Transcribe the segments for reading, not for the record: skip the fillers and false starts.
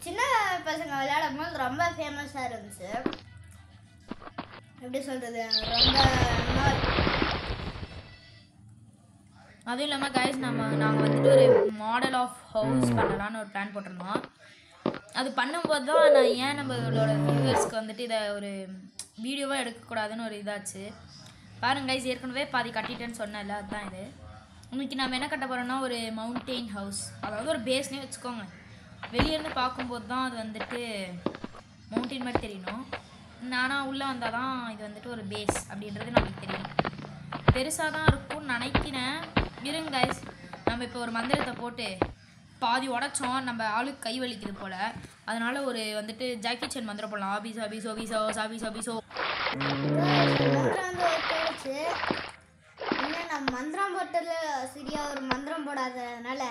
சின்ன பசங்க விளையாடும் போது ரொம்ப ஃபேமஸாக இருந்துச்சு. எப்படி சொல்கிறது, ரொம்ப நாள். அதுவும் இல்லாமல் கைஸ் நாங்கள் வந்துட்டு ஒரு மாடல் ஆஃப் ஹவுஸ் பண்ணலான்னு ஒரு பிளான் போட்டிருந்தோம். அது பண்ணும்போது தான் நான் ஏன் நம்மளோட வியூவர்ஸ்க்கு வந்துட்டு இதை ஒரு வீடியோவாக எடுக்கக்கூடாதுன்னு ஒரு இதாச்சு. பாருங்க கைஸ், ஏற்கனவே பாதி கட்டிட்டேன்னு சொன்னேன்ல, அதுதான் இது. இன்னைக்கு நம்ம என்ன கட்ட போகிறோம்னா ஒரு மவுண்டெயின் ஹவுஸ், அதாவது ஒரு பேஸ்னே வச்சுக்கோங்க. வெளியேருந்து பார்க்கும்போது தான் அது வந்துட்டு மவுண்டெயின் மாதிரி தெரியணும். ஆனால் உள்ளே வந்தால் தான் இது வந்துட்டு ஒரு பேஸ் அப்படின்றது நமக்கு தெரியும். பெருசாக தான் இருக்கும்னு நினைக்கிறேன். இருங்க கைஸ், நம்ம இப்போ ஒரு மந்திரத்தை போட்டு பாதி உடச்சோம், நம்ம ஆளுக்கு கை வலிக்குது போல். அதனால ஒரு வந்துட்டு ஜாக்கி சேன் மந்திரம் போடலாம். ஆபிஸ் ஆபிஸ் ஆபிஸோ சாபிஸ் ஆபிஸோ. நம்ம மந்திரம் போட்டதில் சரியாக ஒரு மந்திரம் போடாததுனால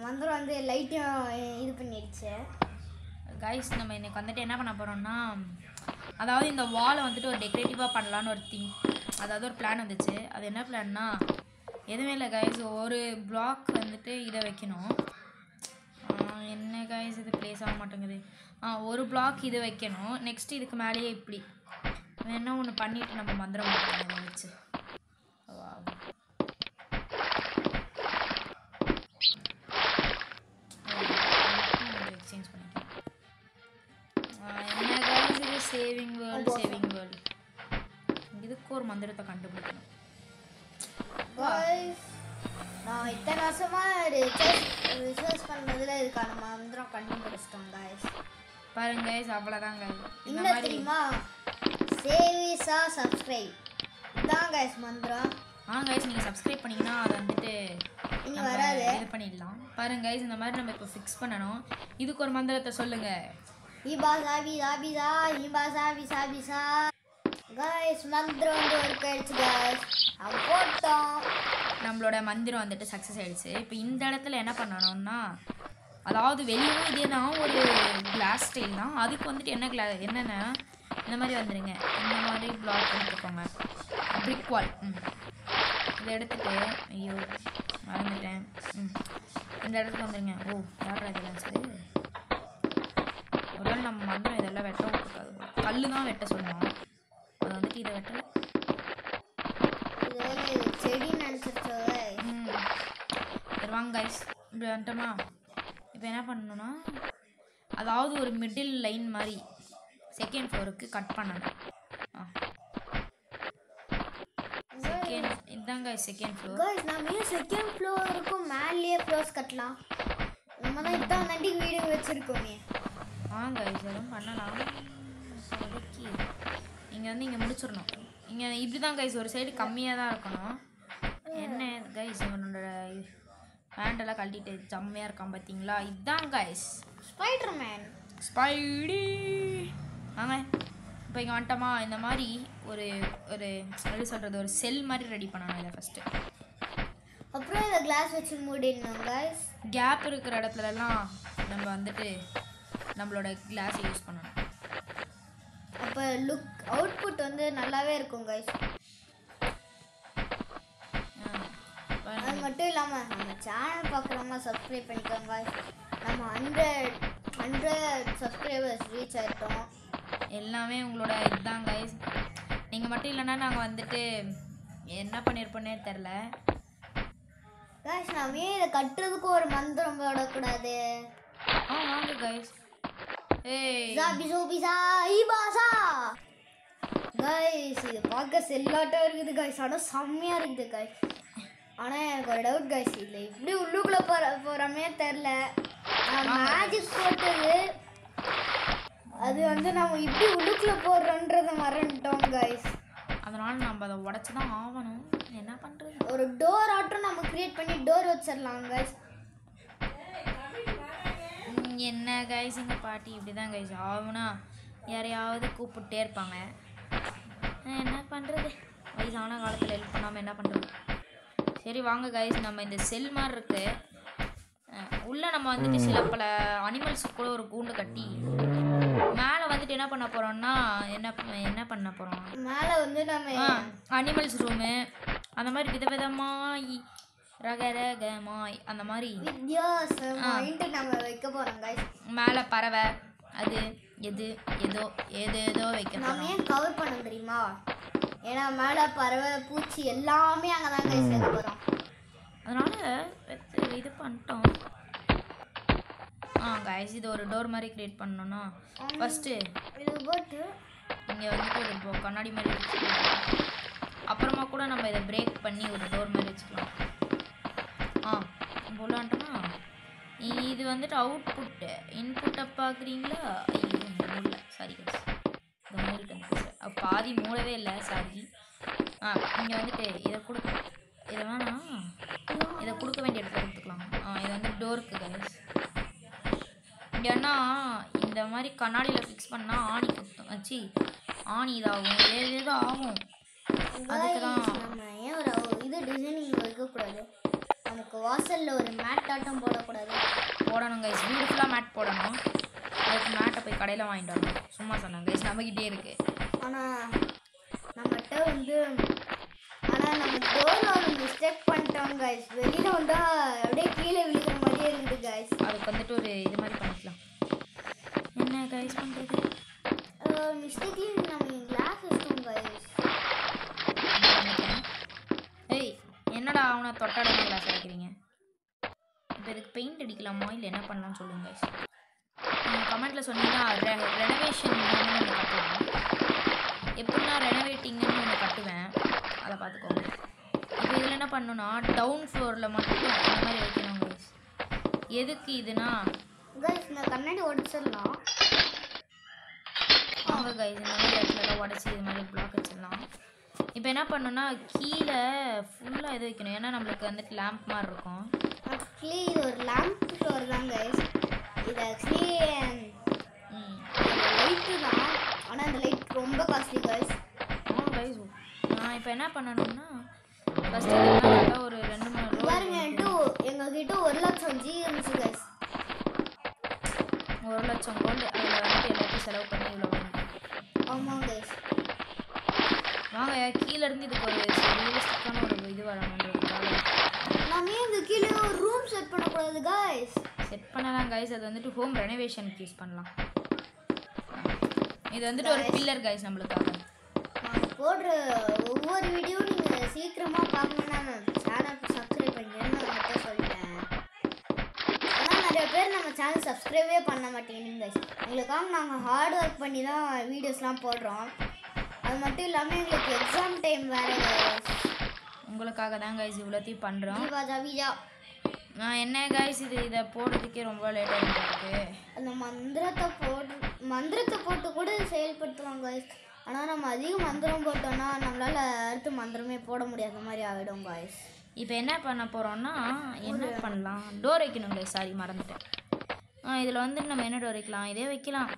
மந்திரம் வந்து லைட்டையும் இது பண்ணிடுச்சு. கைஸ், நம்ம இன்னைக்கு வந்துட்டு என்ன பண்ண போகிறோம்னா, அதாவது இந்த வாலை வந்துட்டு ஒரு டெக்கரேட்டிவாக பண்ணலான்னு ஒரு அதாவது ஒரு பிளான் வந்துச்சு. அது என்ன பிளான்னா, எதுவுமே இல்லை கைஸ், ஒரு பிளாக் வந்துட்டு இதை வைக்கணும். என்ன கைஸ் இது ப்ளேஸ் ஆக மாட்டேங்குது. ஒரு பிளாக் இது வைக்கணும். நெக்ஸ்ட் இதுக்கு மேலேயே இப்படி வேணா ஒன்று பண்ணிவிட்டு நம்ம மந்திரம் பண்ணலாம் வச்சு. எக்ஸ்சேஞ்ச் பண்ணிட்டேன். என்ன கைஸ் இது சேவிங் வேர்ல்டு. இதுக்கு ஒரு மந்திரத்தை கண்டுபிடிக்கணும். நான் இத்தனை வருஷமாக ரிசர்ச் பண்ணதில் இதுக்கான மந்திரம் கண்டுபிடிச்சிட்டோம் கைஸ். பாருங்க கைஸ், அவ்வளோதாங்க. என்ன தெரியுமா, சேவிஸா சப்ஸ்கிரைப் இதான் கைஸ் மந்திரம். கைஸ், நீங்கள் சப்ஸ்கிரைப் பண்ணிங்கன்னா அதை வந்துட்டு இங்கே வராது, இது பண்ணிடலாம். பாருங்க கைஸ், இந்த மாதிரி நம்ம இப்போ ஃபிக்ஸ் பண்ணணும். இதுக்கு ஒரு மந்திரத்தை சொல்லுங்கள். ஈபாசா விசாபிசா ஈபாசா விசாபிசா. கைஸ் மந்திரம் வந்து ஒர்க் ஆயிடுச்சு கைஸ், போட்டோம். நம்மளோட மந்திரம் வந்துட்டு சக்ஸஸ் ஆகிடுச்சு. இப்போ இந்த இடத்துல என்ன பண்ணணும்னா, அதாவது வெளியும் இதே தான் ஒரு கிளாஸ் ஸ்டைல் தான். அதுக்கு வந்துட்டு என்னென்னா இந்த மாதிரி வந்துடுங்க. இந்த மாதிரி பிளாக் எடுத்துக்கோங்க, பிரிக் வால். இதை எடுத்துகிட்டு, ஐயோ மறந்துட்டேன், இந்த இடத்துக்கு வந்துடுங்க. யாரா இதெல்லாம் சரி, ஒரு வேளை நம்ம மந்திரம் இதெல்லாம் வெட்ட விட்டுருக்காது, கல் தான் வெட்ட சொன்னோம். அது வந்துட்டு இதை வெட்டலை, செடி நினச்சிருச்சோ. வாங்க கைஸ், இப்படி வந்துட்டோமா. இப்போ என்ன பண்ணணும்னா, அதாவது ஒரு மிடில் லைன் மாதிரி செகண்ட் ஃப்ளோருக்கு கட் பண்ணணும். இதுதான் கைஸ் செகண்ட் ஃப்ளோர். கைஸ், நம்ம செகண்ட் ஃப்ளோருக்கும் மேலேயே ஃப்ளோர்ஸ் கட்டலாம். நம்ம தான் இதான் நண்டி வீடியோ வச்சுருக்கோமே. கைஸ், எதுவும் பண்ணலாம். இங்கே வந்து இங்கே முடிச்சிடணும். இங்கே இப்படி தான் கைஸ், ஒரு சைடு கம்மியாக தான் இருக்கணும். என்ன கைஸ், இவனோட பேண்டெல்லாம் கழட்டிட்டு செம்மையாக இருக்கான் பார்த்தீங்களா. இதுதான் கைஸ் ஸ்பைடர்மேன். ஸ்பைடி வாங்க. இப்போ இங்கே வந்துட்டோமா, இந்த மாதிரி ஒரு ஒரு எப்படி சொல்கிறது, ஒரு செல் மாதிரி ரெடி பண்ணணும் இதை ஃபஸ்ட்டு. அப்புறம் இதை கிளாஸ் வச்சு மூடிடணும் கைஸ். கேப் இருக்கிற இடத்துலலாம் நம்ம வந்துட்டு நம்மளோட கிளாஸ் யூஸ் பண்ணணும். அப்போ அவுட்புட் வந்து நல்லாவே இருக்கும் கைஸ். அது மட்டும் இல்லாமல் நம்ம சேனல் பார்க்குறவங்க சப்ஸ்கிரைப் பண்ணிக்கோங்க கைஸ். நம்ம 100 சப்ஸ்கிரைபர்ஸ் ரீச் ஆகிட்டோம். எல்லாமே உங்களோட இதுதான் கைஸ். நீங்கள் மட்டும் இல்லைன்னா நாங்கள் வந்துட்டு என்ன பண்ணியிருப்போன்னே தெரில கைஸ். நம்ம இதை கட்டுறதுக்கு ஒரு மந்திரம் போடக்கூடாது. வாங்க கைஸ். கைஸ், இது பார்க்க செல்லாட்டம் இருக்குது கைஸ், ஆனால் செம்மையாக இருக்குது கைஸ். ஆனால் எனக்கு ஒரு டவுட் கைஸ், இல்லை இப்படி உள்ளுக்குள்ளே போகிறோமே தெரில. மேஜிக் போட்டது அது வந்து நம்ம இப்படி உள்ளுக்குள்ளே போடுறோன்றதை மறந்துட்டோம் கைஸ். அதனால் நம்ம அதை உடச்சி தான் ஆகணும். என்ன பண்ணுறது, ஒரு டோர் ஆட்டம் நம்ம க்ரியேட் பண்ணி டோர் வச்சிடலாம் கைஸ். என்ன கைஸ், எங்கள் பாட்டி இப்படி தான் கைஸ் ஆகுனா யாரையாவது கூப்பிட்டே இருப்பாங்க. என்ன பண்ணுறது, வயசான காலத்தில் ஹெல்ப் பண்ணாமல் என்ன பண்ணுறது. சரி வாங்க கைஸ், நம்ம இந்த செல் மாதிரி இருக்குது உள்ளே நம்ம வந்துட்டு சில பல அனிமல்ஸ் கூட ஒரு கூண்டு கட்டி மேலே வந்துட்டு என்ன பண்ண போகிறோம்னா, என்ன பண்ண போகிறோம், மேலே வந்து நம்ம அனிமல்ஸ் ரூமு அந்த மாதிரி விதவிதமாக ரகரகமாய் அந்த மாதிரி வித்தியாசமாயிட்டு நம்ம வைக்க போறோம் கைஸ். மேலே பறவை அது எது ஏதோ வைக்க நம்ம போகிறோம். ஏன் கவர் பண்ண தெரியுமா? ஏன்னா மேலே பறவை பூச்சி எல்லாமே அங்கே தான் கைஸ் வைக்க போகிறோம். அதனால் இது பண்ணிட்டோம். கைஸ் இது ஒரு டோர் மாதிரி க்ரியேட் பண்ணணும்னா ஃபஸ்ட்டு இது போட்டு இங்கே வந்துட்டு ஒரு கண்ணாடி மாதிரி வச்சுக்கலாம். அப்புறமா கூட நம்ம இதை பிரேக் பண்ணி ஒரு டோர் மாதிரி வச்சுக்கலாம். போலான்ட்டோமா? இது வந்துட்டு அவுட்புட்டு இன்புட்டை பார்க்குறீங்களா? இல்லை சாரி கைஸ், இதை மூடிட்டு வந்து பாதி மூடவே இல்லை சாரி. இங்கே வந்துட்டு இதை இதை வேணாம், இதை கொடுக்க வேண்டிய இடத்துல கொடுத்துக்கலாம். இதை வந்து டோருக்கு கைஸ். ஏன்னா இந்த மாதிரி கண்ணாடியில் ஃபிக்ஸ் பண்ணால் ஆணி குத்தும் வச்சு ஆணி இதாகும், ஏதோ ஆகும். அதுக்கு தான் நம்ம ஏன் ஒரு இது டிசைனிங் வைக்கக்கூடாது? நமக்கு வாசலில் ஒரு மேட் ஆட்டம் போடணும் கைஸ். பியூட்டிஃபுல்லாக மேட் போடணும். அதுக்கு மேட்டை போய் கடையில் வாங்கிட்டு வரணும். சும்மா சொன்னாங்க கைஸ், நம்மகிட்டே இருக்குது. ஆனால் நம்மகிட்ட வந்து நம்ம டோரில் ஒரு மிஸ்டேக் பண்ணிட்டோம் கைஸ். வெளியில் வந்தால் அப்படியே கீழே விழுகிற மாதிரியே இருக்குது கைஸ். அதுக்கு வந்துட்டு ஒரு இது மாதிரி பண்ணிக்கலாம். என்ன கைஸ் பண்ணுறது? மிஸ்டேக்லி நம்ம கிளாஸ் வச்சிட்டோம் கைஸ். ஏய் என்னடா அவனை தொட்டாட கிளாஸ் அடிக்கிறீங்க? இப்போ இதுக்கு பெயிண்ட் அடிக்கலாமா இல்லை என்ன பண்ணலாம்னு சொல்லுங்க கைஸ். கமெண்ட்டில் சொன்னீங்கன்னா ரெனோவேஷன் ஒன்று கட்டலாம். எப்படின்னா ரெனோவேட்டிங்கன்னு ஒன்று கட்டுவேன், அதை பார்த்துக்கோங்க. இப்போ இதில் என்ன பண்ணணும்னா டவுன் ஃப்ளோரில் மட்டும் இந்த மாதிரி வைக்கணும் கைஸ். எதுக்கு இதுனா கைஸ் இந்த கண்ணாடி உடச்சிடலாம். வாங்க கைஸ் இந்த மாதிரி இடத்துல உடச்சி இது மாதிரி பிளாக் வச்சிடலாம். இப்போ என்ன பண்ணணும்னா கீழே ஃபுல்லாக இது வைக்கணும். ஏன்னா நம்மளுக்கு வந்துட்டு லேம்ப் மாதிரி இருக்கும். ஆக்சுவலி இது ஒரு லேம்ப் ஃப்ளோர் தான் கைஸ். இது ஆக்சுவலி லைட்டு தான், ஆனால் அந்த லைட் ரொம்ப காஸ்ட்லி கைஸ். கைஸ் நான் இப்போ என்ன பண்ணணும்னா ஃபஸ்ட்டு ஒரு 2-3 பாருங்க எங்ககிட்ட 1,00,000 G இருந்துச்சு கைஸ். 1,00,000 கோல்டு அதில் வந்துட்டு எல்லாத்தையும் செலவு பண்ணி இவ்வளோ வாங்க. ஆமாம் கைஸ். வாங்க கீழேருந்து இதுக்கு ஒரு ரியலிஸ்டிக்கான ஒரு இது வரணுன்றதுக்காக நாம ஏன் இங்கே கீழே ஒரு ரூம் செட் பண்ணக்கூடாது கைஸ்? செட் பண்ணலாம் கைஸ். அது வந்துட்டு ஹோம் ரெனோவேஷனுக்கு யூஸ் பண்ணலாம். இது வந்துட்டு ஒரு பில்லர் கைஸ் நம்மளுக்காக. நாங்கள் போடுற ஒவ்வொரு வீடியோ நீங்கள் சீக்கிரமாக பார்க்கணுன்னா சேனலுக்கு சப்ஸ்கிரைப் பண்ணுங்கன்னு நான் மட்டும் சொல்லிட்டேன். ஆனால் நிறைய பேர் நம்ம சேனல் சப்ஸ்கிரைபே பண்ண மாட்டேங்கிறீங்க கைஸ். எங்களுக்காக நாங்கள் ஹார்ட் ஒர்க் பண்ணி தான் வீடியோஸ்லாம் போடுறோம். அது மட்டும் இல்லாமல் எங்களுக்கு எக்ஸாம் டைம் வேறு. உங்களுக்காக தான் கைஸ் இவ்வளோத்தையும் பண்ணுறோம். ஜாவிஜா நான் என்ன கைஸ் இதை போடுறதுக்கே ரொம்ப லேட்டாக இருக்குது. அந்த மந்திரத்தை போட்டு கூட செயல்படுத்தலாம் கைஸ். ஆனால் நம்ம அதிக மந்திரம் போட்டோம்னா நம்மளால் அடுத்து மந்திரமே போட முடியாத மாதிரி ஆகிடும் கைஸ். இப்போ என்ன பண்ண போகிறோம்னா என்ன பண்ணலாம், டோர் வைக்கணும் கைஸ். சாரி மறந்துட்டேன். இதில் வந்து நம்ம என்ன டோர் வைக்கலாம்? இதே வைக்கலாம்.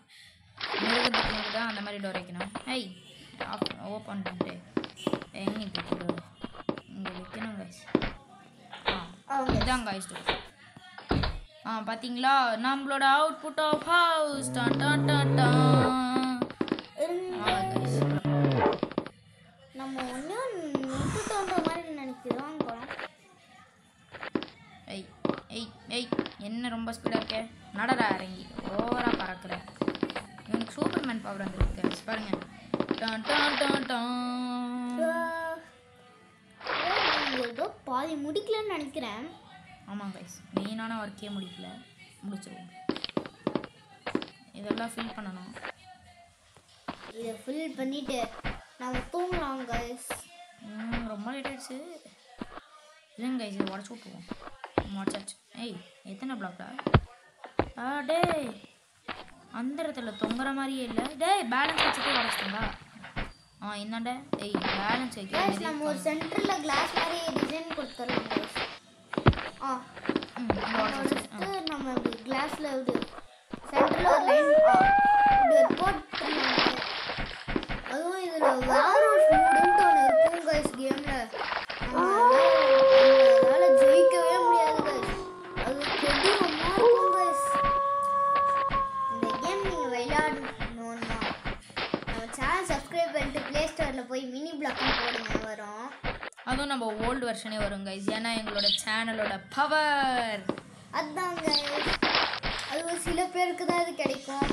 மிருகத்துக்கு தான் அந்த மாதிரி டோர் வைக்கணும். ஓப்பன் பண்ணிட்டு எங்கே இப்போ டோர் இங்கே வைக்கணும் கைஸ். இதுதான் கைஸ் டோர். பார்த்தீங்களா நம்மளோட அவுட்புட் ஆஃப் ஹவுஸ். நம்ம ஒன்றும் நிறுத்துட்டோன்ற மாதிரி நினைக்கிறோம். என்ன ரொம்ப ஸ்பீடாக இருக்கே, நடடா இறங்கி ஓவராக பறக்கிற. எனக்கு சூப்பர்மேன் பவர் வந்துருக்கு கைஸ் பாருங்க. ஏதோ பாதி முடிக்கலன்னு நினைக்கிறேன். ஆமாம் கைஸ் மெயினான ஒர்க்கே முடிச்சிருவோம். இதெல்லாம் ஃபில் பண்ணணும். இதை ஃபில் பண்ணிவிட்டு நம்ம தூங்கலாம் கைஸ். ரொம்ப லேட் ஆகிடுச்சு. இல்லைங்க கைஸ் இதை உடச்சி விட்ருவோம். உடச்சாச்சு. எத்தனை பிளாக்டா? டேய் அந்த இடத்துல தொங்குற மாதிரியே இல்லை. பேலன்ஸ் வச்சுட்டு உடச்சிட்டா. இந்தாண்ட பேலன்ஸ் வைக்க நம்ம ஒரு சென்டரில் கிளாஸ் மாதிரி டிசைன் கொடுத்துடலாம் கைஸ். நம்ம இப்படி கிளாஸில் இப்படி சென்டரில் ஒரு லைன் இப்படி போட்டுருந்தாங்க. அதுவும் இதில் வேறு ஒரு மூடுன்ட்டு ஒன்று இருக்கும் கைஸ் கேமில். நம்மளால் ஜெயிக்கவே முடியாது கைஸ். அது கொடூரமாக இருக்கும் கைஸ். இந்த கேம் நீங்கள் விளையாடணுன்னா நம்ம சேனல் சப்ஸ்கிரைப் பண்ணிட்டு ப்ளே ஸ்டோரில் போய் மினி பிளாக்னு போடுங்க வரும். அதுவும் நம்ம ஓல்டு வெர்ஷனே வரும் கைஸ். ஏன்னா எங்களோட சேனலோட பவர் அதான் guys. அது ஒரு சில பேருக்கு தான் இது கிடைக்கும்.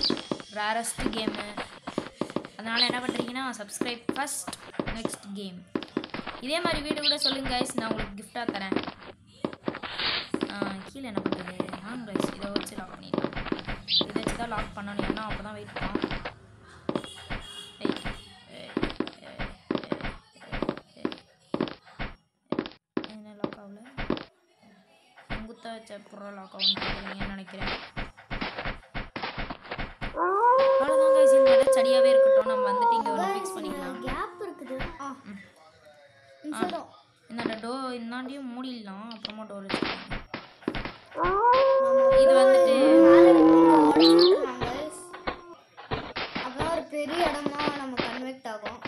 Rarest game. அதனால் என்ன பண்ணுறீங்கன்னா சப்ஸ்கிரைப் ஃபஸ்ட் நெக்ஸ்ட் கேம். இதே மாதிரி வீடியோ கூட சொல்லுங்கள் கைஸ், நான் உங்களுக்கு கிஃப்டாக தரேன். கீழே என்ன பண்ணுறது? கைஸ் இதை வச்சு லாக் பண்ணிடலாம். இதை வச்சு தான் லாக் பண்ணணும். ஏன்னா அப்போ தான் வெயிட் பண்ணோம். என்ன லாக் ஆகல? குத்த வச்ச புறம் லாக் ஆகுன்னு நினைக்கிறேன். அவ்வளோதான் கைஸ், இந்த சரியாகவே இருக்கட்டும். நம்ம வந்துட்டு இங்கே ஒரு ஃபிக்ஸ் பண்ணிக்கலாம். கேப் இருக்குது. இந்த டோர் இந்தாண்டியும் மூடிடலாம். அப்புறமா டோர் வச்சுக்கலாம். இது வந்துட்டு அப்புறம் ஒரு பெரிய இடமா நம்ம கன்வெக்ட் ஆகும்.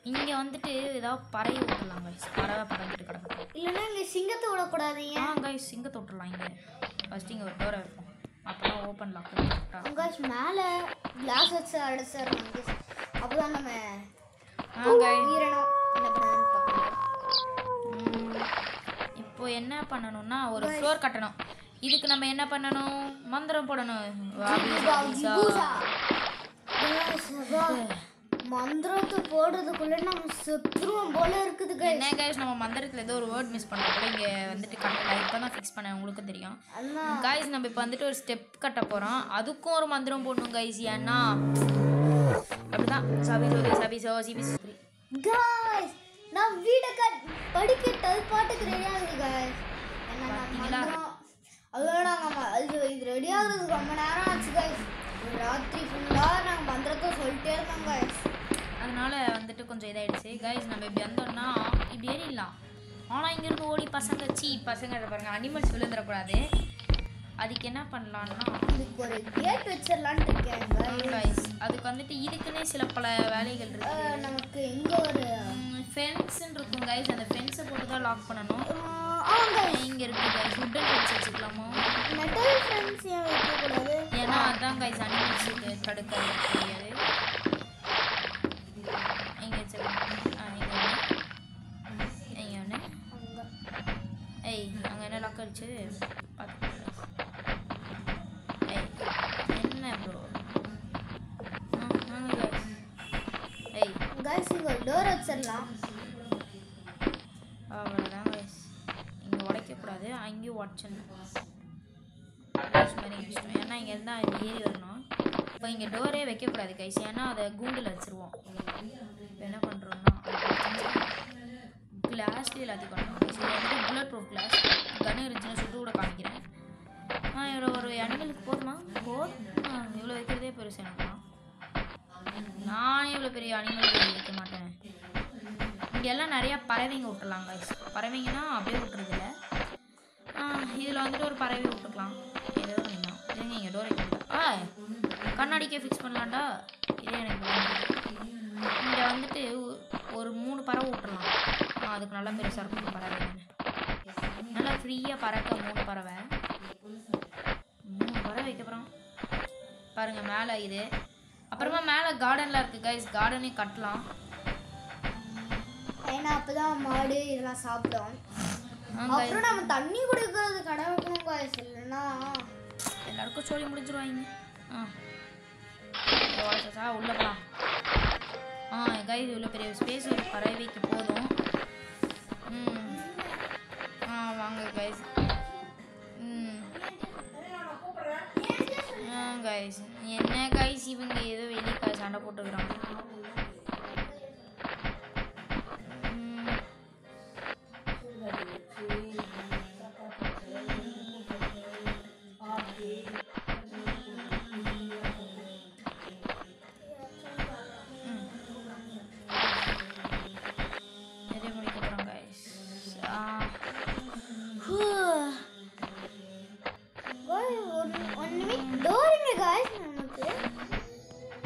இங்கே வந்துட்டு ஏதாவது பறவை விட்டுலாம் கைஸ். பறவை பறந்துட்டு கிடக்கும். இல்லைன்னா இங்கே சிங்கத்தை விடக்கூடாது. கைஸ் சிங்கத்தை விட்டுலாம். இங்கே ஃபஸ்ட்டு இங்கே ஒரு டோரை இருக்கும். அப்புறம் ஓப்பன் லாக் பண்ணிட்டா கைஸ் மேலே கிளாஸ் வச்சு அடைச்சிடணும். அப்போ தான் நம்ம என்ன பண்ணணும். இப்போ என்ன பண்ணணும்னா ஒரு ஃப்ளோர் கட்டணும். இதுக்கு நம்ம என்ன பண்ணணும்? மந்திரம் போடணும். மந்திரத்தை போடுறதுக்குள்ள நம்ம செத்துருவோம் போல இருக்குது. என்ன கைஸ், நம்ம மந்திரத்தில் ஏதோ ஒரு வேர்ட் மிஸ் பண்ணுறோம் கூட. இங்கே வந்துட்டு கட்டலாம். இப்போ தான் ஃபிக்ஸ் பண்ணேன், உங்களுக்கும் தெரியும் கைஸ். நம்ம இப்போ வந்துட்டு ஒரு ஸ்டெப் கட்ட போகிறோம். அதுக்கும் ஒரு மந்திரம் போடணும் கைஸ். ஏன்னா அப்படிதான் கைஸ் நான் வீடை படிக்கட்டு அது பாட்டுக்கு ரெடி ஆகுது கைஸ். அதோட நாங்கள் இது ரெடி ஆகுறதுக்கு ரொம்ப நேரம் ஆச்சு கைஸ். ராத்திரி ஃபுல்லாக நாங்கள் மந்திரத்தை சொல்லிட்டே இருக்கோம் கைஸ். அதனால வந்துட்டு கொஞ்சம் இதாகிடுச்சு கைஸ். நம்ம இப்படி வந்தோம்னா இப்படி ஏறிடலாம். ஆனால் இங்கேருந்து ஓடி பசங்க பாருங்கள் அனிமல்ஸ் விழுந்துடக்கூடாது. அதுக்கு என்ன பண்ணலான்னா இதுக்கு ஒரு கேட் வச்சிடலான்னு இருக்கேன் கைஸ். அதுக்கு வந்துட்டு இதுக்குன்னே சில பல வேலைகள் இருக்குது. நமக்கு இங்கே ஒரு ஃபென்ஸ்ன்னு இருக்கும் கைஸ். அந்த ஃபென்ஸை போட்டு தான் லாக் பண்ணணும். இங்கே இருக்குது கைஸ். வுட்டன் ஃபென்ஸ் வச்சுக்கலாமா? மெட்டல் ஃபென்ஸ் ஏன் வைக்கக்கூடாது? ஏன்னா அதான் கைஸ் அனிமல்ஸுக்கு தடுக்க முடியாது. இங்கே வச்சுக்கலாம். இங்கே ஒன்று. அங்கே என்ன லாக் அடிச்சு பார்த்து என்ன ப்ரோ? கைஸ் இங்கே ஒரு டோர் வச்சிடலாம். அவ்வளோதான் கைஸ். இங்கே உடைக்கக்கூடாது. அங்கேயும் உடச்சிடணும். ஏன்னா இங்கே இருந்தால் அது ஏறி வரணும். இப்போ இங்கே டோரே வைக்கக்கூடாது கைஸ். ஏன்னா அதை கூண்டில் வச்சுருவோம். இப்போ என்ன பண்ணுறோம்னா கிளாஸ்லேயே எல்லாத்தையும் பண்ணணும் கைஸ். இது வந்து புல்லட் ப்ரூஃப் கிளாஸ். கண்ணு இருந்துச்சுன்னா சுட்டு கூட காமிக்கிறேன். இவ்வளோ ஒரு அனிமலுக்கு போதுமா? இவ்வளோ வைக்கிறதே பெருசு எனக்குலாம். நானே இவ்வளோ பெரிய அனிமல் வைக்க மாட்டேன். இங்கெல்லாம் நிறையா பறவைங்க விட்டுலாம் கைஸ். பறவைங்கன்னா அப்படியே விட்டுறதில்ல. இதில் வந்துட்டு ஒரு பறவை விட்டுக்கலாம். ஏதோ பண்ணிக்கலாம். இல்லைங்க இங்கே டோரை கொடுத்தா கண்ணாடிக்கே ஃபிக்ஸ் பண்ணலான்டா. இதே எனக்கு இங்கே வந்துட்டு ஒரு 3 பறவை விட்டுலாம். அதுக்கு நல்லா பெருசாக இருக்கும் பறவை. நல்லா ஃப்ரீயாக பறக்க 3 பறவை வைக்கப்புறம் பாருங்கள் மேலே இது. அப்புறமா மேலே கார்டனில் இருக்குது கைஸ். கார்டனே கட்டலாம். ஏன்னா அப்போ தான் மாடு இதெல்லாம் சாப்பிடும். அப்புறம் நம்ம தண்ணி குடிக்கிறது கடை வைக்கணும் கைஸ். இல்லைன்னா எல்லாருக்கும் சொல்லி முடிஞ்சிருவாங்க. உள்ளே போகலாம். கைஸ் இவ்வளோ பெரிய ஸ்பேஸ் ஒரு பறவைக்கு போதும். வாங்க கைஸ். கைஸ் என்ன கைஸ் இவங்க ஏதோ வெளியே சண்டை போட்டுக்கிறாங்க.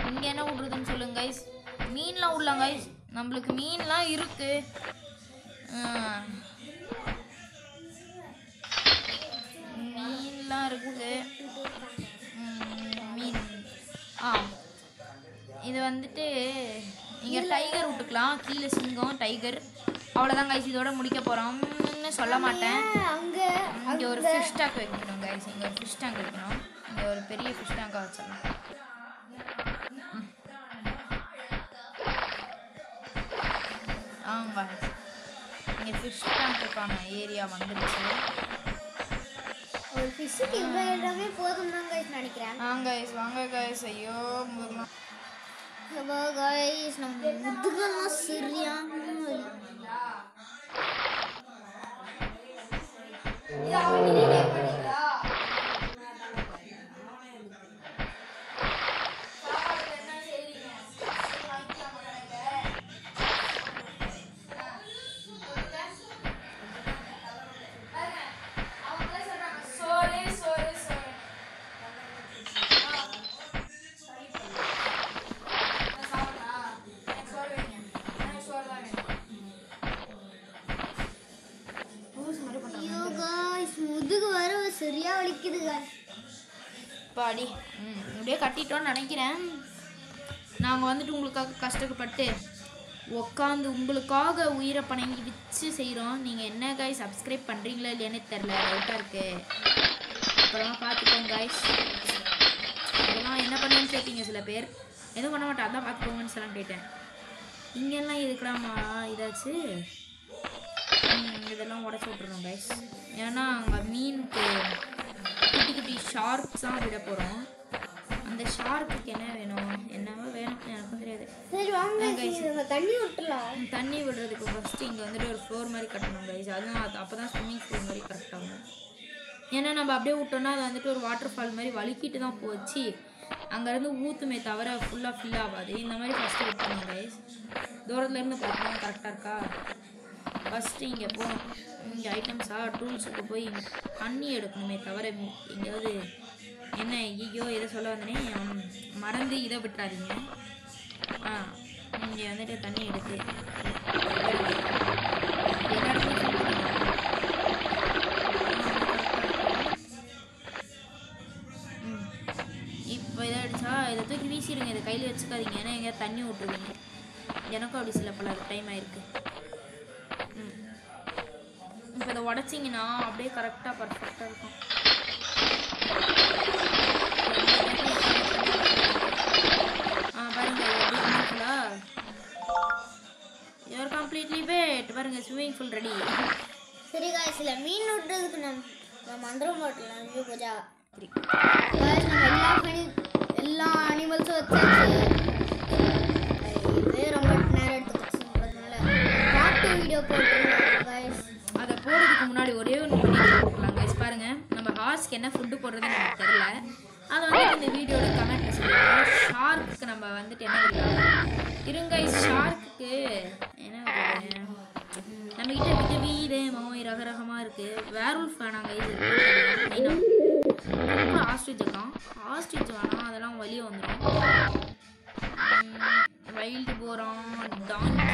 இங்கே என்ன விட்றதுன்னு சொல்லுங்க கைஸ். மீன்லாம் விடலாம் கைஸ். நம்மளுக்கு மீன்லாம் இருக்கு. மீன்லாம் இருக்குது. மீன் இது வந்துட்டு இங்கே டைகர் விட்டுக்கலாம். கீழே சிங்கம் டைகர் அவ்வளோதான் கைஸ், இதோட முடிக்க போகிறோம்னு சொல்ல மாட்டேன். அங்கே இங்கே ஒரு ஃபிஷ் டேங்க் வைக்கணும் கைஸ், இங்கே ஒரு ஃபிஷ் டேங்க் வைக்கணும். இங்கே ஒரு பெரிய ஃபிஷ் டேங்காக வச்சிடலாம். ஆங்க இங்கே ஃபிஷ் டேங்க்குக்கான ஏரியா வந்துடுச்சு. ஒரு ஃபிஷ்ஷுக்கு இவ்வளோ இடமே போதும் தான் கைஸ் நினைக்கிறேன். கைஸ் வாங்க கைஸ். ஐயோ முதுகலாம் கைஸ், நம்ம முதுகெல்லாம் சரியான வலி. முதுகு வர சரியா வலிக்குது பாடி. அப்படியே கட்டிட்டோன்னு நினைக்கிறேன். நாங்கள் வந்துட்டு உங்களுக்காக கஷ்டப்பட்டு உட்காந்து உங்களுக்காக உயிரை பணங்கி வச்சு செய்கிறோம். நீங்கள் என்ன காய் சப்ஸ்கிரைப் பண்ணுறீங்களா இல்லையானே தெரில, டவுட்டாக இருக்குது. அப்புறமா பார்த்துக்கோங்க காய்ஸ். அதெல்லாம் என்ன பண்ணுன்னு கேட்பீங்க சில பேர். எதுவும் பண்ண மாட்டேன், அதான் பார்த்துக்கோங்கன்னு சொல்லலாம் கேட்டேன். இங்கெல்லாம் இதுக்கலாமா இதாச்சு. இதெல்லாம் உடச்சி விட்ருணும் கைஸ். ஏன்னா அங்கே மீனுக்கு குட்டி குட்டி ஷார்க்ஸாக விட போகிறோம். அந்த ஷார்க்குக்கு என்ன வேணும், என்னவோ வேணும், எனக்கும் தெரியாது. சரி வாங்க கைஸ், தண்ணி விட்டுலாம். தண்ணி விடுறதுக்கு ஃபஸ்ட்டு இங்கே வந்துட்டு ஒரு ஃப்ளோர் மாதிரி கட்டணும் கைஸ். அதுவும் அப்போ தான் ஸ்விம்மிங் பூல் மாதிரி கரெக்டாகும். ஏன்னா நம்ம அப்படியே விட்டோம்னா அது வந்துட்டு ஒரு வாட்டர் ஃபால் மாதிரி வலிக்கிட்டு தான் போச்சு. அங்கேருந்து ஊற்றுமே தவிர ஃபுல்லாக ஃபில் ஆகாது. இந்த மாதிரி ஃபஸ்ட்டு விட்டுருணும் கைஸ். தூரத்துலேருந்து பார்க்கணும் கரெக்டாக இருக்கா. ஃபஸ்ட்டு இங்கே போகணும், இங்கே ஐட்டம்ஸாக டூல்ஸுக்கு போய் தண்ணி எடுக்கணுமே தவிர எங்கேயாவது என்ன ஐயோ எதை சொல்ல வந்தனே மறந்து இதை விட்டுறாதீங்க. இங்கே வந்துட்டு தண்ணி எடுத்து இப்போ இதை அடித்தா இதை தூக்கி வீசிடுங்க, இதை கையில் வச்சுக்காதீங்க. ஏன்னா எங்கேயாவது தண்ணி விட்டுருவீங்க. எனக்கும் அப்படி சில பல டைம் ஆயிருக்கு. இப்போ இதை உடச்சிங்கன்னா அப்படியே கரெக்டாக பர்ஃபெக்டாக இருக்கும். பாருங்க எப்படிங்களா, யூஆர் கம்ப்ளீட்லி வெட். பாருங்க ஸ்விம்மிங் பூல் ரெடி. சரி காய்ஸ், இல்லை மீன் விட்டுறதுக்கு நம்ம மந்திரம் போட்டலாம். வியூ பூஜா எல்லா அனிமல்ஸும் வச்சாச்சு. இதே ரொம்ப நேரம் எடுத்துக்கிறதுனால பாட்டு வீடியோ போட்டுருக்கோம் காய்ஸ். அதை போடுறதுக்கு முன்னாடி ஒரே ஒன்று போட்டுக்கலாம் கைஸ். பாருங்கள் நம்ம ஹார்ஸ்க்கு என்ன ஃபுட்டு போடுறதுன்னு எனக்கு தெரில. அதை வந்துட்டு இந்த வீடியோட கமெண்ட்டில் சொல்லுங்கள். ஷார்க்கு நம்ம வந்துட்டு என்ன விடலாம் இருங்க. ஷார்க்கு என்ன நம்மக்கிட்ட வித வீதமாக ரகரகமாக இருக்குது. வேர்வுல்ஃப் வேணாங்க, இது மெயினாக ஆஸ்ட்ரிச் இருக்கான். ஆஸ்ட்ரிச் வேணாம், அதெல்லாம் வலிய வந்துடும். வைல்டு போரான், டாங்கி,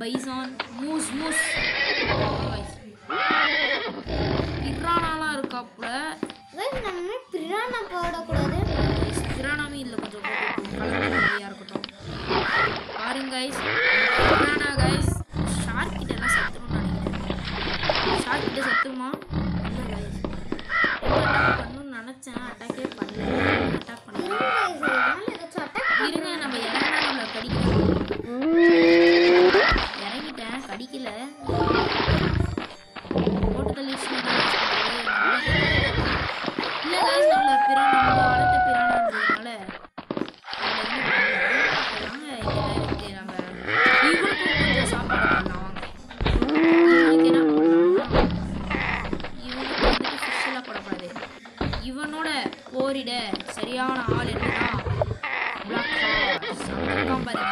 பைசான், மூஸ் பிரானாலாம் இருக்காப்புல. நம்ம பிரானா போடக்கூடாது. பிரானாமே இதில் கொஞ்சம் கலந்துயாக இருக்கட்டும். பாருங்க கைஸ், பிரானா கைஸ் ஷார்க் கிட்ட எல்லாம் செத்துணும்னு நினைக்கிறேன். ஷார்க் கிட்ட செத்துமா இல்லை கைஸ். பண்ணணும்னு நினச்சேன், அட்டாக்கே பண்ணல. அட்டாக் பண்ண இருங்க, நம்ம இறங்கினா நம்மளை கடிக்கலாம். இறங்கிட்டேன், கடிக்கல. போட்டு தள்ளிச்சு இல்லை கைஸ். நம்மளை நம்ம வளர்த்த பிரானான்றதுனால நம்ம இவனுக்கும் கொஞ்சம் சாப்பாடு பண்ணலாம். இவனுக்கு என்ன பண்ணலாம், இவனுக்கு வந்துட்டு ஃபிஷ் எல்லாம் போடக்கூடாது. இவனோட போரிட சரியான ஆள் என்னன்னா பிளாக் ஹார்ஸ். பாருங்க